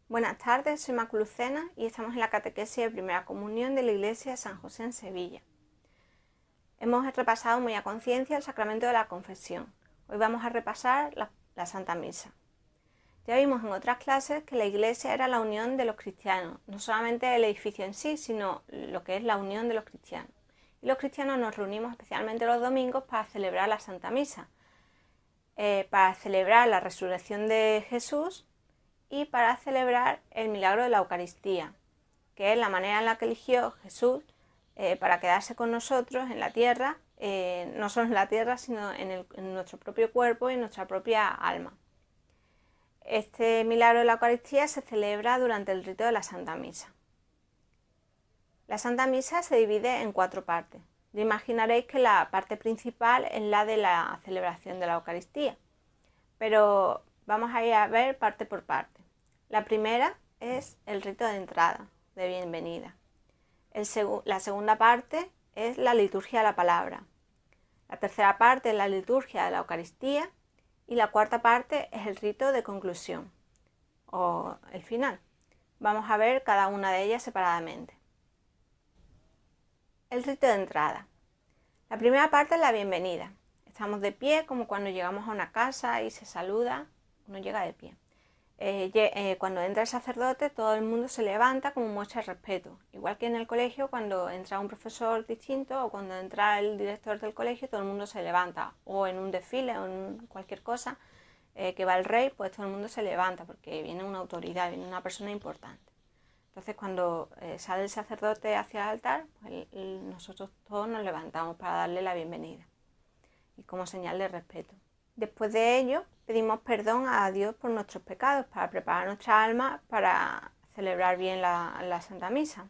Buenas tardes, soy Macu Lucena y estamos en la catequesis de Primera Comunión de la Iglesia de San José en Sevilla. Hemos repasado muy a conciencia el sacramento de la confesión. Hoy vamos a repasar la Santa Misa. Ya vimos en otras clases que la Iglesia era la unión de los cristianos, no solamente el edificio en sí, sino lo que es la unión de los cristianos. Y los cristianos nos reunimos especialmente los domingos para celebrar la Santa Misa, para celebrar la resurrección de Jesús y para celebrar el milagro de la Eucaristía, que es la manera en la que eligió Jesús para quedarse con nosotros en la tierra, no solo en la tierra, sino en nuestro propio cuerpo y en nuestra propia alma. Este milagro de la Eucaristía se celebra durante el rito de la Santa Misa. La Santa Misa se divide en 4 partes. Ya imaginaréis que la parte principal es la de la celebración de la Eucaristía, pero vamos a ir a ver parte por parte. La primera es el rito de entrada, de bienvenida. La segunda parte es la liturgia de la palabra. La tercera parte es la liturgia de la Eucaristía. Y la cuarta parte es el rito de conclusión, o el final. Vamos a ver cada una de ellas separadamente. El rito de entrada. La primera parte es la bienvenida. Estamos de pie, como cuando llegamos a una casa y se saluda, uno llega de pie. Cuando entra el sacerdote, todo el mundo se levanta como muestra de respeto. Igual que en el colegio, cuando entra un profesor distinto o cuando entra el director del colegio, todo el mundo se levanta. O en un desfile o en cualquier cosa que va el rey, pues todo el mundo se levanta porque viene una autoridad, viene una persona importante. Entonces, cuando sale el sacerdote hacia el altar, pues nosotros todos nos levantamos para darle la bienvenida y como señal de respeto. Después de ello, pedimos perdón a Dios por nuestros pecados para preparar nuestra alma para celebrar bien la Santa Misa.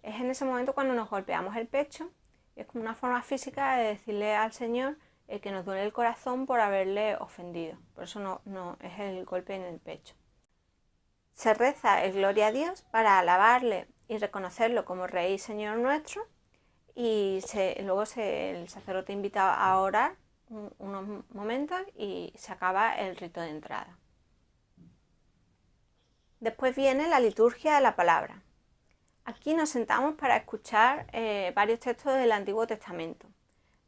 Es en ese momento cuando nos golpeamos el pecho, es como una forma física de decirle al Señor que nos duele el corazón por haberle ofendido. Por eso no es el golpe en el pecho. Se reza el Gloria a Dios para alabarle y reconocerlo como Rey y Señor nuestro, y luego el sacerdote invita a orar unos momentos y se acaba el rito de entrada. Después viene la liturgia de la palabra. Aquí nos sentamos para escuchar varios textos del Antiguo Testamento.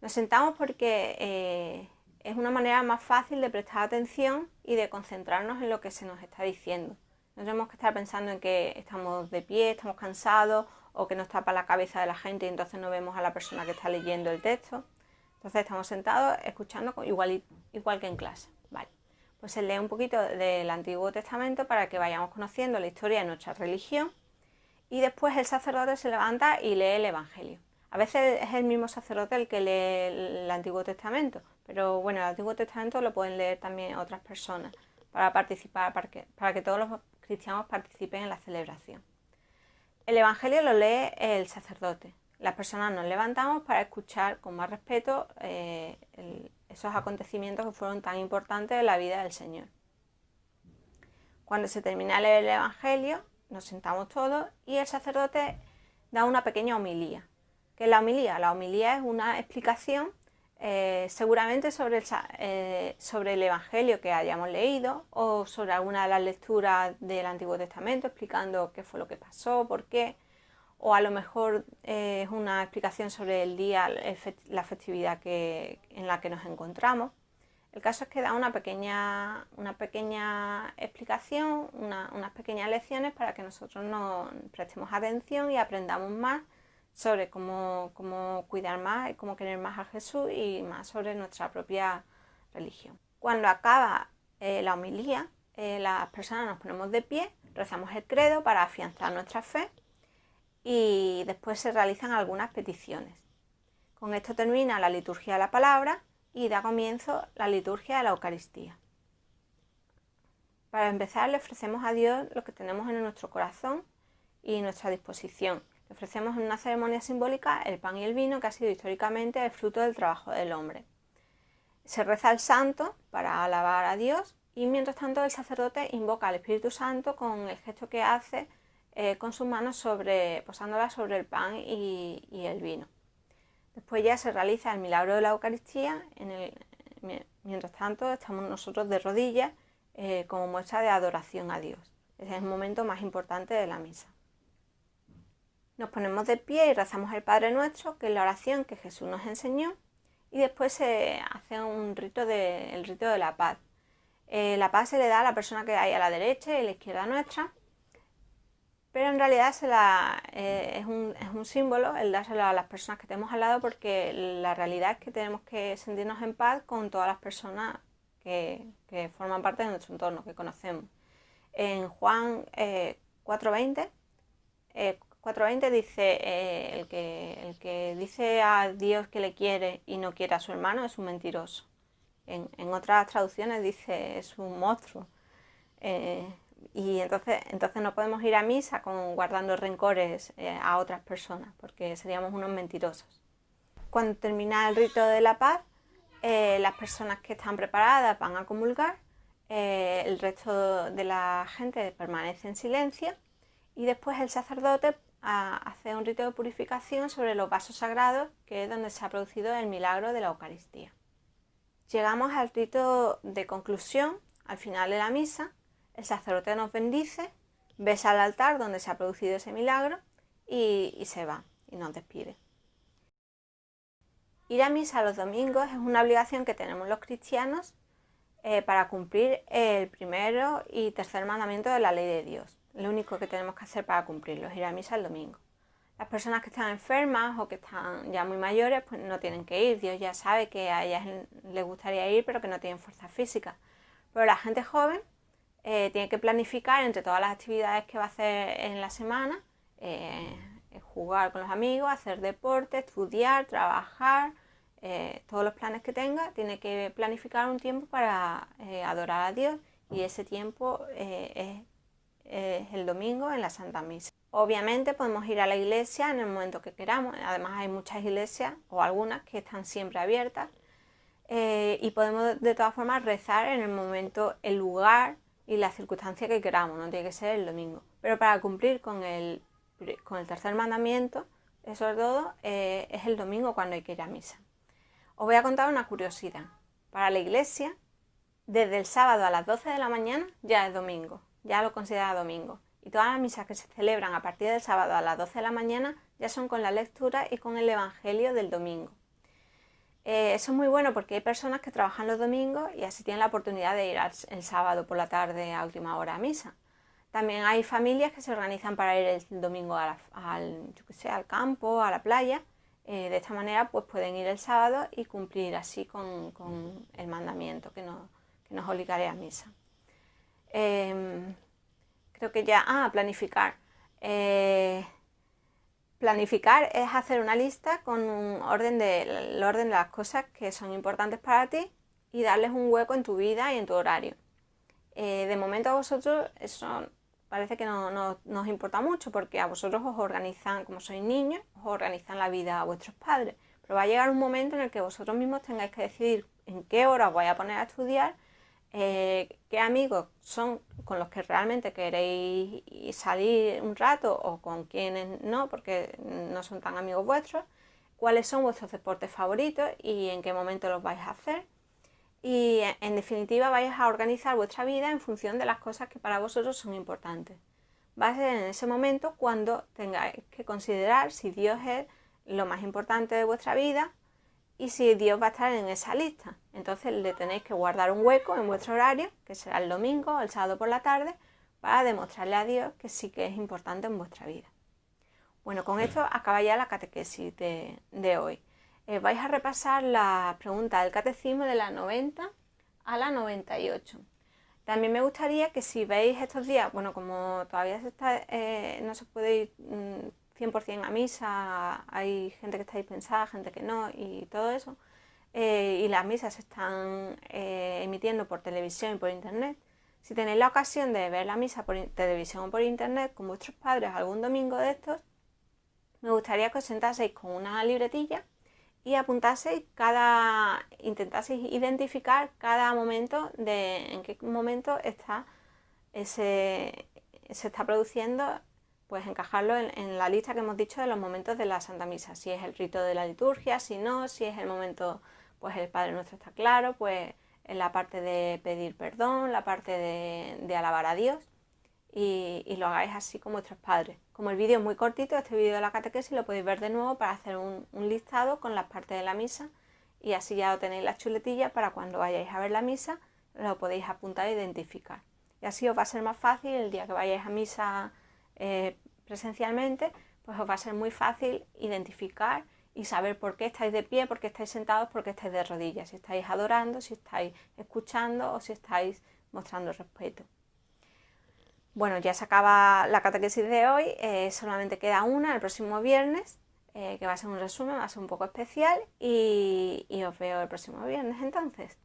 Nos sentamos porque es una manera más fácil de prestar atención y de concentrarnos en lo que se nos está diciendo. No tenemos que estar pensando en que estamos de pie, estamos cansados o que nos tapa la cabeza de la gente y entonces no vemos a la persona que está leyendo el texto. Entonces estamos sentados escuchando igual que en clase. Vale. Pues se lee un poquito del Antiguo Testamento para que vayamos conociendo la historia de nuestra religión y después el sacerdote se levanta y lee el Evangelio. A veces es el mismo sacerdote el que lee el Antiguo Testamento, pero bueno, el Antiguo Testamento lo pueden leer también otras personas para participar, para que todos los cristianos participen en la celebración. El Evangelio lo lee el sacerdote. Las personas nos levantamos para escuchar con más respeto esos acontecimientos que fueron tan importantes en la vida del Señor. Cuando se termina de leer el Evangelio, nos sentamos todos y el sacerdote da una pequeña homilía. ¿Qué es la homilía? La homilía es una explicación seguramente sobre el Evangelio que hayamos leído o sobre alguna de las lecturas del Antiguo Testamento explicando qué fue lo que pasó, por qué, o a lo mejor es una explicación sobre el día, la festividad en la que nos encontramos. El caso es que da una pequeña explicación, unas pequeñas lecciones para que nosotros nos prestemos atención y aprendamos más sobre cómo cuidar más y cómo querer más a Jesús y más sobre nuestra propia religión. Cuando acaba la homilía, las personas nos ponemos de pie, rezamos el credo para afianzar nuestra fe y después se realizan algunas peticiones. Con esto termina la liturgia de la palabra y da comienzo la liturgia de la Eucaristía. Para empezar, le ofrecemos a Dios lo que tenemos en nuestro corazón y nuestra disposición. Le ofrecemos en una ceremonia simbólica el pan y el vino, que ha sido históricamente el fruto del trabajo del hombre. Se reza el santo para alabar a Dios y mientras tanto el sacerdote invoca al Espíritu Santo con el gesto que hace con sus manos posándolas sobre el pan y el vino. Después ya se realiza el milagro de la Eucaristía. Mientras tanto estamos nosotros de rodillas como muestra de adoración a Dios. Ese es el momento más importante de la misa. Nos ponemos de pie y rezamos el Padre Nuestro, que es la oración que Jesús nos enseñó, y después se hace el rito de la paz. La paz se le da a la persona que hay a la derecha y a la izquierda nuestra, pero en realidad es un símbolo el dárselo a las personas que tenemos al lado, porque la realidad es que tenemos que sentirnos en paz con todas las personas que forman parte de nuestro entorno, que conocemos. En Juan 4:20 dice, el que dice a Dios que le quiere y no quiere a su hermano es un mentiroso. En otras traducciones dice es un monstruo. Y entonces no podemos ir a misa guardando rencores a otras personas, porque seríamos unos mentirosos. Cuando termina el rito de la paz, las personas que están preparadas van a comulgar, el resto de la gente permanece en silencio y después el sacerdote hace un rito de purificación sobre los vasos sagrados, que es donde se ha producido el milagro de la Eucaristía. Llegamos al rito de conclusión, al final de la misa. El sacerdote nos bendice, besa al altar donde se ha producido ese milagro y se va y nos despide. Ir a misa los domingos es una obligación que tenemos los cristianos para cumplir el primero y tercer mandamiento de la ley de Dios. Lo único que tenemos que hacer para cumplirlo es ir a misa el domingo. Las personas que están enfermas o que están ya muy mayores, pues no tienen que ir. Dios ya sabe que a ellas les gustaría ir, pero que no tienen fuerza física. Pero la gente joven tiene que planificar entre todas las actividades que va a hacer en la semana, jugar con los amigos, hacer deporte, estudiar, trabajar, todos los planes que tenga. Tiene que planificar un tiempo para adorar a Dios, y ese tiempo es el domingo en la Santa Misa. Obviamente podemos ir a la iglesia en el momento que queramos. Además hay muchas iglesias, o algunas, que están siempre abiertas, y podemos de todas formas rezar en el momento, el lugar y la circunstancia que queramos. No tiene que ser el domingo. Pero para cumplir con el tercer mandamiento, sobre todo, es el domingo cuando hay que ir a misa. Os voy a contar una curiosidad. Para la iglesia, desde el sábado a las 12 de la mañana ya es domingo, ya lo considera domingo. Y todas las misas que se celebran a partir del sábado a las 12 de la mañana ya son con la lectura y con el Evangelio del domingo. Eso es muy bueno porque hay personas que trabajan los domingos y así tienen la oportunidad de ir el sábado por la tarde a última hora a misa. También hay familias que se organizan para ir el domingo al campo, a la playa. De esta manera pues pueden ir el sábado y cumplir así con el mandamiento que nos obligaría a misa. Creo que ya... planificar. Planificar es hacer una lista con el orden de las cosas que son importantes para ti y darles un hueco en tu vida y en tu horario. De momento a vosotros eso parece que no os importa mucho, porque a vosotros os organizan, como sois niños, os organizan la vida a vuestros padres. Pero va a llegar un momento en el que vosotros mismos tengáis que decidir en qué hora os vais a poner a estudiar, qué amigos son con los que realmente queréis salir un rato o con quienes no, porque no son tan amigos vuestros, cuáles son vuestros deportes favoritos y en qué momento los vais a hacer. Y en definitiva vais a organizar vuestra vida en función de las cosas que para vosotros son importantes. Va a ser en ese momento cuando tengáis que considerar si Dios es lo más importante de vuestra vida y si Dios va a estar en esa lista. Entonces le tenéis que guardar un hueco en vuestro horario, que será el domingo o el sábado por la tarde, para demostrarle a Dios que sí que es importante en vuestra vida. Bueno, con esto acaba ya la catequesis de hoy. Vais a repasar las preguntas del catecismo de la 90 a la 98. También me gustaría que, si veis estos días, bueno, como todavía no se puede ir 100% a misa, hay gente que está dispensada, gente que no, y todo eso, y las misas se están emitiendo por televisión y por internet. Si tenéis la ocasión de ver la misa por televisión o por internet con vuestros padres algún domingo de estos, me gustaría que os sentaseis con una libretilla y apuntaseis intentaseis identificar cada momento en qué momento se está produciendo, pues encajarlo en la lista que hemos dicho de los momentos de la Santa Misa. Si es el rito de la liturgia, si no, si es el momento, pues el Padre Nuestro está claro, pues en la parte de pedir perdón, la parte de alabar a Dios. y lo hagáis así con vuestros padres. Como el vídeo es muy cortito, este vídeo de la catequesis lo podéis ver de nuevo para hacer un listado con las partes de la misa, y así ya lo tenéis la chuletilla para cuando vayáis a ver la misa, lo podéis apuntar e identificar. Y así os va a ser más fácil el día que vayáis a misa presencialmente, pues os va a ser muy fácil identificar y saber por qué estáis de pie, por qué estáis sentados, por qué estáis de rodillas, si estáis adorando, si estáis escuchando o si estáis mostrando respeto. Bueno, ya se acaba la catequesis de hoy, solamente queda una el próximo viernes, que va a ser un resumen, va a ser un poco especial, y os veo el próximo viernes entonces.